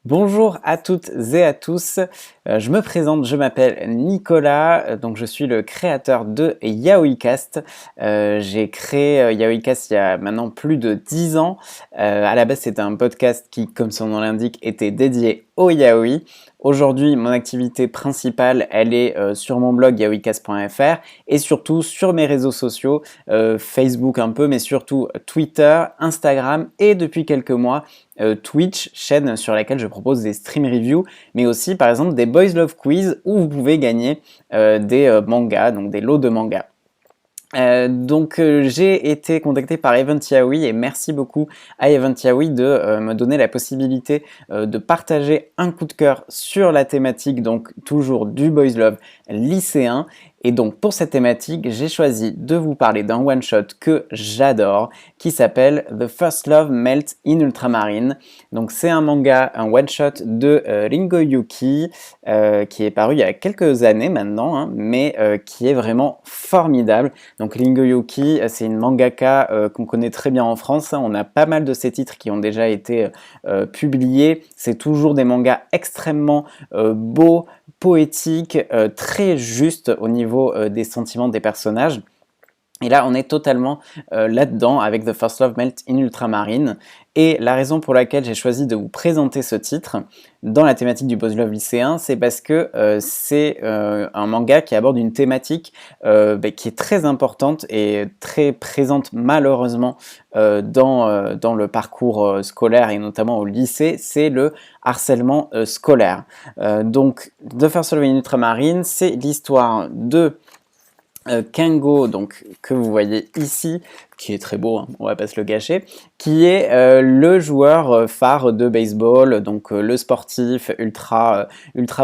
Bonjour à toutes et à tous, je me présente, je m'appelle Nicolas, donc je suis le créateur de YaoiCast. J'ai créé YaoiCast il y a maintenant plus de 10 ans. À la base, c'était un podcast qui, comme son nom l'indique, était dédié au yaoi. Aujourd'hui, mon activité principale, elle est sur mon blog yaoicast.fr et surtout sur mes réseaux sociaux, Facebook un peu, mais surtout Twitter, Instagram et depuis quelques mois, Twitch, chaîne sur laquelle je propose des stream reviews, mais aussi par exemple des Boys Love Quiz où vous pouvez gagner des mangas, donc des lots de mangas. J'ai été contacté par Event Yaoi et merci beaucoup à Event Yaoi de me donner la possibilité de partager un coup de cœur sur la thématique, donc toujours du Boys Love lycéen. Et donc pour cette thématique, j'ai choisi de vous parler d'un one-shot que j'adore qui s'appelle The First Love Melt in Ultramarine. Donc c'est un manga, un one-shot de Ringo Yuki qui est paru il y a quelques années maintenant, hein, mais qui est vraiment formidable. Donc Ringo Yuki, c'est une mangaka qu'on connaît très bien en France, hein. On a pas mal de ses titres qui ont déjà été publiés. C'est toujours des mangas extrêmement beaux, poétiques, très justes au niveau des sentiments des personnages. Et là, on est totalement là-dedans avec The First Love Melt in Ultramarine. Et la raison pour laquelle j'ai choisi de vous présenter ce titre dans la thématique du Boys Love lycéen, c'est parce que c'est un manga qui aborde une thématique qui est très importante et très présente malheureusement dans le parcours scolaire et notamment au lycée, c'est le harcèlement scolaire. Donc, The First Love in Ultramarine, c'est l'histoire de Kengo, donc que vous voyez ici, qui est très beau, hein, on va pas se le gâcher, qui est le joueur phare de baseball, donc le sportif ultra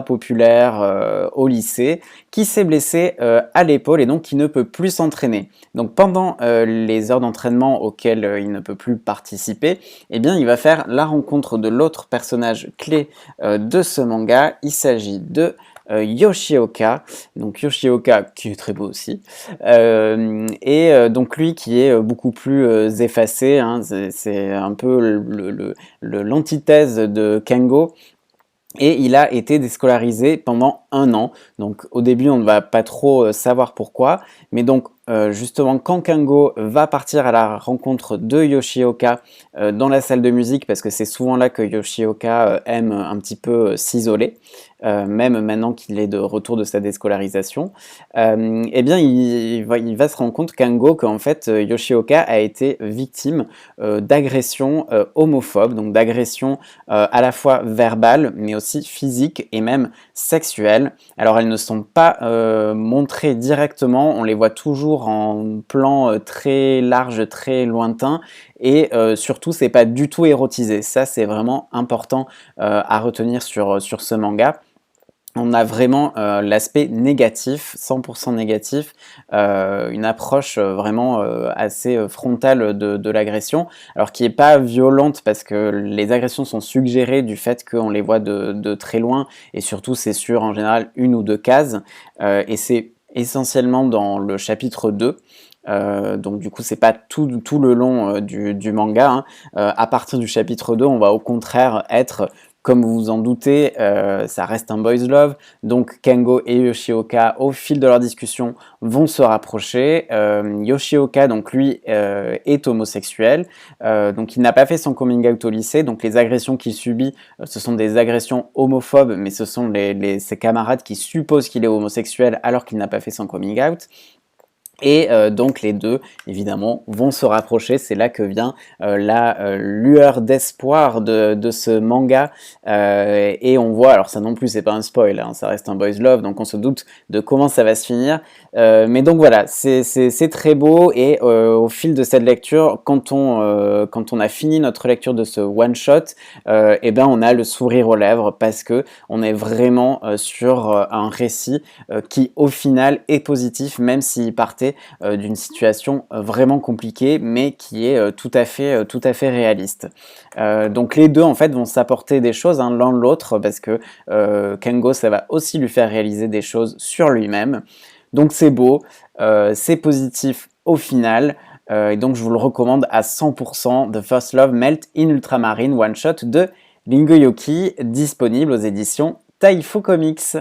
populaire au lycée, qui s'est blessé à l'épaule et donc qui ne peut plus s'entraîner. Donc pendant les heures d'entraînement auxquelles il ne peut plus participer, eh bien il va faire la rencontre de l'autre personnage clé de ce manga. Il s'agit de Yoshioka, donc Yoshioka qui est très beau aussi, donc lui qui est beaucoup plus effacé, hein, c'est un peu l'antithèse de Kengo. Et il a été déscolarisé pendant 1 an. Donc au début, on ne va pas trop savoir pourquoi. Mais donc justement, quand Kengo va partir à la rencontre de Yoshioka dans la salle de musique, parce que c'est souvent là que Yoshioka aime un petit peu s'isoler, même maintenant qu'il est de retour de sa déscolarisation, eh bien il va se rendre compte, Kengo, qu'en fait Yoshioka a été victime d'agressions homophobes, donc d'agressions à la fois verbales, mais aussi physiques et même sexuelles. Alors elles ne sont pas montrées directement, on les voit toujours en plan très large, très lointain, et surtout c'est pas du tout érotisé. Ça c'est vraiment important à retenir sur ce manga. On a vraiment l'aspect négatif, 100% négatif, une approche vraiment assez frontale de l'agression, alors qui n'est pas violente parce que les agressions sont suggérées du fait qu'on les voit de très loin, et surtout c'est sur en général 1 ou 2 cases, et c'est essentiellement dans le chapitre 2. Donc du coup c'est pas tout le long du manga, hein. À partir du chapitre 2, on va au contraire être, comme vous vous en doutez, ça reste un boys love, donc Kengo et Yoshioka, au fil de leur discussion, vont se rapprocher. Yoshioka, donc lui, est homosexuel, donc il n'a pas fait son coming out au lycée, donc les agressions qu'il subit, ce sont des agressions homophobes, mais ce sont ses camarades qui supposent qu'il est homosexuel alors qu'il n'a pas fait son coming out. Et donc les deux, évidemment, vont se rapprocher. C'est là que vient la lueur d'espoir de ce manga. Et on voit, alors ça non plus c'est pas un spoil, hein, ça reste un boys love, donc on se doute de comment ça va se finir. Mais donc voilà, c'est très beau, et au fil de cette lecture, quand on a fini notre lecture de ce one shot, et ben on a le sourire aux lèvres parce que on est vraiment sur un récit qui au final est positif, même s'il partait d'une situation vraiment compliquée, mais qui est tout à fait réaliste. Donc les deux en fait vont s'apporter des choses, hein, l'un l'autre, parce que Kengo, ça va aussi lui faire réaliser des choses sur lui-même. Donc c'est beau, c'est positif au final. Et donc je vous le recommande à 100%, The First Love Melt in Ultramarine One Shot de Lingoyoki, disponible aux éditions Taifu Comics.